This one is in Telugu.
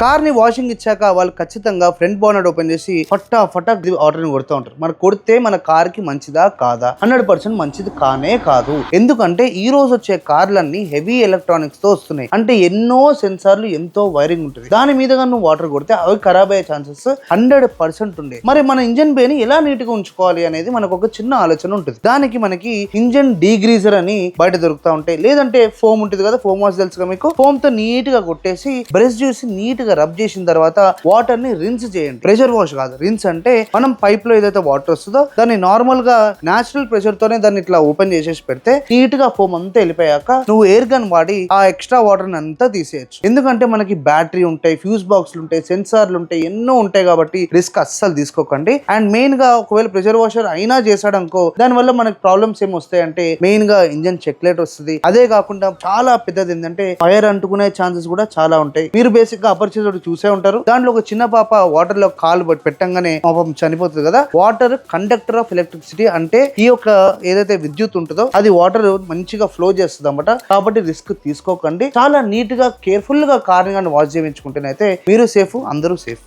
కార్ ని వాషింగ్ ఇచ్చాక వాళ్ళు ఖచ్చితంగా ఫ్రంట్ బోనట్ ఓపెన్ చేసి ఫటాఫట్ వాటర్ ని కొడుతూ ఉంటారు. మనకు కొడితే మన కార్ కి మంచిదా కాదా? 100% మంచిది కానే కాదు. ఎందుకంటే ఈ రోజు వచ్చే కార్లన్నీ హెవీ ఎలక్ట్రానిక్స్ తో వస్తున్నాయి. అంటే ఎన్నో సెన్సార్లు, ఎంతో వైరింగ్ ఉంటుంది. దాని మీదుగా నువ్వు వాటర్ కొడితే అవి ఖరాబ్ అయ్యే ఛాన్సెస్ 100% ఉండే. మరి మన ఇంజన్ బే ని ఎలా నీట్ గా ఉంచుకోవాలి అనేది మనకు ఒక చిన్న ఆలోచన ఉంటుంది. దానికి మనకి ఇంజన్ డీగ్రీజర్ అని బయట దొరుకుతా ఉంటాయి. లేదంటే ఫోమ్ ఉంటుంది కదా, ఫోమ్ వాష్ తెలుసుగా మీకు. ఫోమ్ తో నీట్ గా కొట్టేసి బ్రష్ చేసి నీట్ రబ్ చేసిన తర్వాత వాటర్ ని రిన్స్ చేయండి. ప్రెషర్ వాష్ కాదు. రిన్స్ అంటే మనం పైప్ లో ఏదైతే వాటర్ వస్తుందో దాన్ని నార్మల్ గా నేచురల్ ప్రెషర్ తోనే దాన్ని ఇట్లా ఓపెన్ చేసేసి పెడితే నీట్ గా ఫోమ్ అంతా వెళ్ళిపోయాక నువ్వు ఎయిర్ గన్ వాడి ఆ ఎక్స్ట్రా వాటర్ ని అంతా తీసేయచ్చు. ఎందుకంటే మనకి బ్యాటరీ ఉంటాయి, ఫ్యూజ్ బాక్స్లు ఉంటాయి, సెన్సార్లు ఉంటాయి, ఎన్నో ఉంటాయి. కాబట్టి రిస్క్ అస్సలు తీసుకోకండి. అండ్ మెయిన్ గా ఒకవేళ ప్రెషర్ వాషర్ అయినా చేసాడనుకో దాని వల్ల మనకి ప్రాబ్లమ్స్ ఏమి వస్తాయంటే మెయిన్ గా ఇంజన్ చెక్ లైట్ వస్తుంది. అదే కాకుండా చాలా పెద్దది ఏంటంటే ఫైర్ అంటుకునే ఛాన్సెస్ కూడా చాలా ఉంటాయి. మీరు బేసిక్ గా అపర్చర్ చూసే ఉంటారు. దాంట్లో ఒక చిన్న పాప వాటర్ లో కాలు పెట్టంగానే పాపం చనిపోతుంది కదా. Water conductor of electricity. అంటే ఈ యొక్క ఏదైతే విద్యుత్ ఉంటుందో అది వాటర్ మంచిగా ఫ్లో చేస్తుంది అన్నమాట. కాబట్టి రిస్క్ తీసుకోకండి. చాలా నీట్ గా కేర్ఫుల్ గా కార్ ని వాష్ చేయించుకుంటేనైతే మీరు సేఫ్, అందరూ సేఫ్.